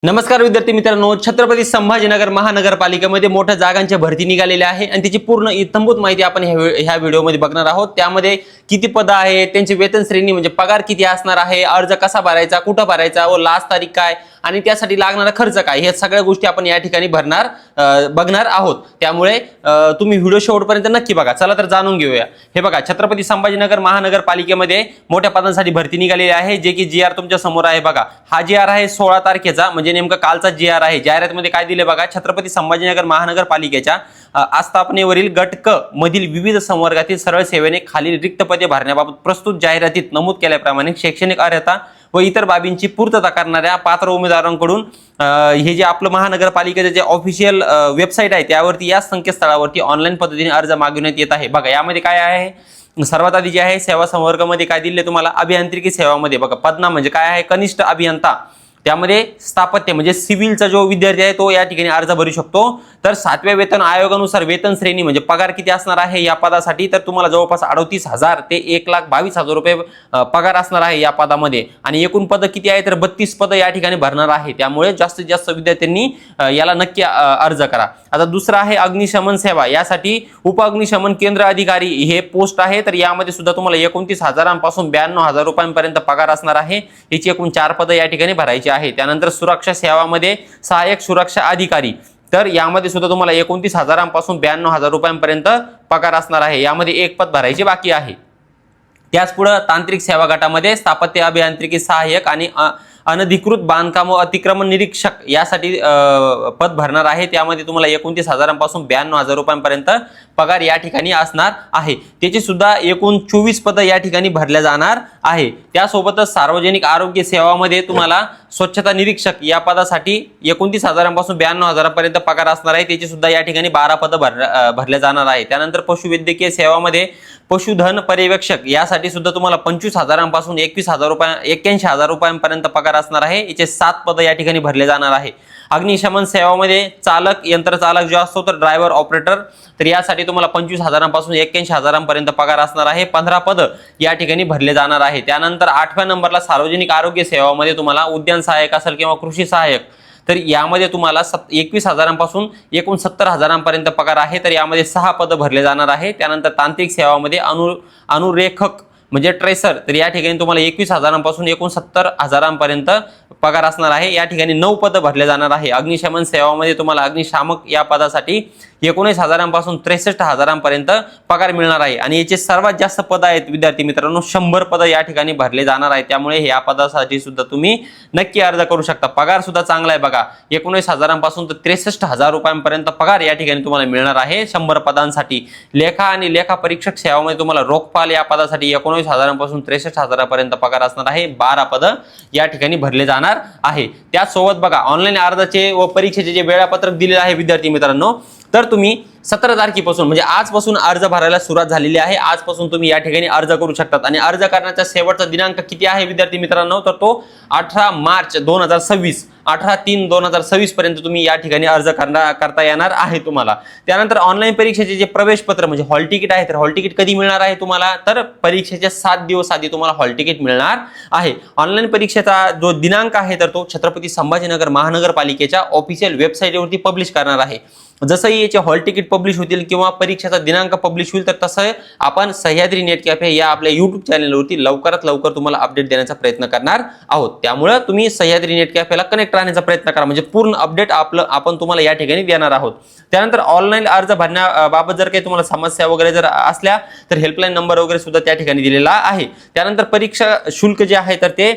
नमस्कार विद्यार्थी मित्रांनो, छत्रपती संभाजीनगर महानगरपालिकेमध्ये मोठ्या जागांच्या भरती निघालेल्या आहे आणि त्याची पूर्ण इत्थंभूत माहिती आपण ह्या व्हिडिओमध्ये बघणार आहोत। त्यामध्ये किती पद आहेत, त्यांची वेतन श्रेणी म्हणजे पगार किती असणार आहे, अर्ज कसा भरायचा, कुठं भरायचा व लास्ट तारीख काय आणि त्यासाठी लागणारा खर्च काय, हे सगळ्या गोष्टी आपण या ठिकाणी बघणार आहोत। त्यामुळे तुम्ही व्हिडिओ शेवटपर्यंत नक्की बघा। चला तर जाणून घेऊया। हे बघा, छत्रपती संभाजीनगर महानगरपालिकेमध्ये मोठ्या पदांसाठी भरती निघालेली आहे, जे की जी आर तुमच्या समोर आहे। बघा, हा जी आर आहे 16 तारखेचा, म्हणजे नेमका कालचा जी आर आहे। जाहिरातीमध्ये काय दिले बघा, छत्रपती संभाजीनगर महानगरपालिकेच्या आस्थापनेवरील गट क मधील विविध संवर्गातील सरळ सेवेने खालील रिक्त पदे भरण्याबाबत प्रस्तुत जाहिरातीत नमूद केल्याप्रमाणे शैक्षणिक अर्हता व इतर बाबींची पूर्तता करणाऱ्या पात्र उमेदवारांकडून हे जे आपलं महानगरपालिकेचे जे ऑफिशियल वेबसाईट आहे त्यावरती या संकेतस्थळावरती ऑनलाईन पद्धतीने अर्ज मागवण्यात येत आहे। बघा, यामध्ये काय आहे, सर्वात आधी जे आहे सेवा संवर्गामध्ये काय दिले तुम्हाला, अभियांत्रिकी सेवामध्ये बघा पदनाम म्हणजे काय आहे, कनिष्ठ अभियंता। त्यामध्ये स्थापत्य म्हणजे सिव्हिलचा जो विद्यार्थी आहे तो या ठिकाणी अर्ज भरू शकतो। तर 7व्या वेतन आयोगानुसार वेतन श्रेणी म्हणजे पगार किती असणार आहे या पदासाठी, तर तुम्हाला जवळपास 38,000 ते 1,22,000 रुपये पगार असणार आहे या पदामध्ये। आणि एकूण पद किती आहे, तर 32 पद या ठिकाणी भरणार आहे। त्यामुळे जास्तीत जास्त विद्यार्थ्यांनी याला नक्की अर्ज करा। आता दुसरा आहे अग्निशमन सेवा, यासाठी उप अग्निशमन केंद्र अधिकारी हे पोस्ट आहे। तर यामध्ये सुद्धा तुम्हाला 29,000 पासून 92,000 रुपयांपर्यंत पगार असणार आहे। याची एकूण 4 पद या ठिकाणी भरायची आहे। त्यानंतर सुरक्षा सेवामध्ये सहाय्यक सुरक्षा अधिकारी, तर यामध्ये सुद्धा तुम्हाला 29,000 पासून 92,000 रुपयांपर्यंत पगार असणार आहे। यामध्ये 1 पद भरायचे बाकी आहे। त्याच पुढे तांत्रिक सेवा गटामध्ये स्थापत्य अभियांत्रिकी सहाय्यक आणि अनधिकृत बांधकाम व अतिक्रमण निरीक्षक यासाठी पद भरणार आहे। त्यामध्ये तुम्हाला 29,000 पासून 92,000 रुपयांपर्यंत पगार या ठिकाणी असणार आहे। त्याची सुद्धा एकूण 24 पद या ठिकाणी भरल्या जाणार आहे। त्यासोबतच सार्वजनिक आरोग्य सेवामध्ये तुम्हाला स्वच्छता निरीक्षक या पदासाठी 29,000 पासून 92,000 पर्यंत पगार असणार आहे। त्याची सुद्धा या ठिकाणी 12 पद भरल्या जाणार आहे। त्यानंतर पशुवैद्यकीय सेवामध्ये पशुधन पर्यवेक्षक यासाठी सुद्धा तुम्हाला 25,000 पासून 81,000 रुपयांपर्यंत पगार असणार आहे। याचे 7 पद या ठिकाणी भरले जाणार आहे। अग्निशमन सेवामध्ये चालक, यंत्रचालक जो असतो तर ड्रायव्हर ऑपरेटर, तर यासाठी तुम्हाला 25,000 पासून 81,000 पर्यंत पगार असणार आहे। 15 पद या ठिकाणी भरले जाणार आहे। त्यानंतर 8व्या नंबरला सार्वजनिक आरोग्य सेवामध्ये तुम्हाला उद्यान सहाय्यक असेल किंवा कृषी सहाय्यक, तर यामध्ये तुम्हाला 21,000 पासून एकूण 70,000 पर्यंत पगार आहे। तर यामध्ये 6 पद भरले जाणार आहे। त्यानंतर तांत्रिक सेवामध्ये अनुरेखक म्हणजे ट्रेसर, तर या ठिकाणी तुम्हाला 21,000 पासून एकूण 70,000 पर्यंत पगार असणार आहे। या ठिकाणी 9 पद भरले जाणार आहे। अग्निशमन सेवामध्ये तुम्हाला अग्निशामक या पदासाठी 19,000 पासून 63,000 पर्यंत पगार मिळणार आहे। आणि याचे सर्वात जास्त पद आहेत विद्यार्थी मित्रांनो, 100 पद या ठिकाणी भरले जाणार आहेत। त्यामुळे या पदासाठी सुद्धा तुम्ही नक्की अर्ज करू शकता। पगार सुद्धा चांगला आहे बघा, 19,000 पासून तर 63,000 रुपयांपर्यंत पगार या ठिकाणी तुम्हाला मिळणार आहे 100 पदांसाठी। लेखा आणि लेखा परीक्षक सेवामध्ये तुम्हाला रोखपाल या पदासाठी 19,000 पासून 63,000 पर्यंत पगार असणार आहे। 12 पद या ठिकाणी भरले जाणार आहे। त्यासोबत बघा, ऑनलाईन अर्जाचे व परीक्षेचे जे वेळापत्रक दिलेले आहे विद्यार्थी मित्रांनो, तर तुम्ही 17 तारखेपासून म्हणजे आजपासून अर्ज भरायला सुरुवात झालेली आहे। आजपासून तुम्ही या ठिकाणी अर्ज करू शकतात। आणि अर्ज करण्याचा शेवटचा दिनांक किती आहे विद्यार्थी मित्रांनो, तर तो 18 मार्च 2026, 18/3/2026 पर्यंत तुम्ही या ठिकाणी अर्ज करता येणार आहे तुम्हाला। त्यानंतर ऑनलाईन परीक्षेचे जे प्रवेश पत्र म्हणजे हॉल तिकीट आहे, तर हॉल तिकीट कधी मिळणार आहे तुम्हाला, तर परीक्षेच्या 7 दिवस आधी तुम्हाला हॉल तिकीट मिळणार आहे। ऑनलाईन परीक्षेचा जो दिनांक आहे तर तो छत्रपती संभाजीनगर महानगरपालिकेच्या ऑफिशियल वेबसाईटवरती पब्लिश करणार आहे। जसंही याचे हॉल तिकीट पब्लिश होतील किंवा परीक्षेचा दिनांक पब्लिश होईल, तर तसं आपण सह्याद्री नेट कॅफे या आपल्या YouTube चॅनलवरती लवकरात लवकर तुम्हाला अपडेट देण्याचा प्रयत्न करणार आहोत। त्यामुळे तुम्ही सह्याद्री नेट कॅफेला कनेक्ट राहण्याचा प्रयत्न करा, म्हणजे पूर्ण अपडेट आपण तुम्हाला या ठिकाणी देणार आहोत। त्यानंतर ऑनलाईन अर्ज भरण्याबाबत जर काही तुम्हाला समस्या वगैरे जर असल्या तर हेल्पलाईन नंबर वगैरे सुद्धा त्या ठिकाणी दिलेला आहे। त्यानंतर परीक्षा शुल्क जे आहे तर ते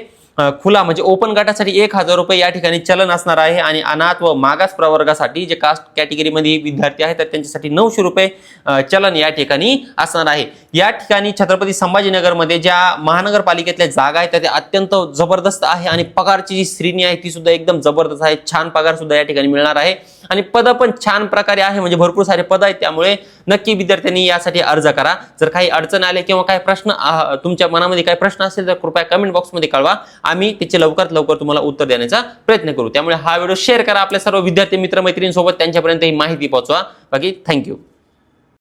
खुला म्हणजे ओपन गटासाठी 1,000 रुपये या ठिकाणी चलन असणार आहे। आणि अनाथ व मागास प्रवर्गासाठी जे कास्ट कॅटेगरीमध्ये विद्यार्थी आहेत तर त्यांच्यासाठी 900 रुपये चलन या ठिकाणी असणार आहे। या ठिकाणी छत्रपती संभाजीनगरमध्ये ज्या महानगरपालिकेतल्या जागा आहेत त्या अत्यंत जबरदस्त आहे आणि पगारची जी श्रेणी आहे ती सुद्धा एकदम जबरदस्त आहे। छान पगार सुद्धा या ठिकाणी मिळणार आहे आणि पद पण छान प्रकारे आहे, म्हणजे भरपूर सारे पद आहेत। त्यामुळे नक्की विद्यार्थ्यांनी यासाठी अर्ज करा। जर काही अडचण आले किंवा काही प्रश्न तुमच्या मनामध्ये काही प्रश्न असेल तर कृपया कमेंट बॉक्समध्ये कळवा, आम्ही त्याचे लवकरात लवकर तुम्हाला उत्तर देण्याचा प्रयत्न करू। त्यामुळे हा व्हिडिओ शेअर करा आपल्या सर्व विद्यार्थी मित्र मैत्रिणींसोबत, त्यांच्यापर्यंत ही माहिती पोहोचवा। बाकी थँक्यू।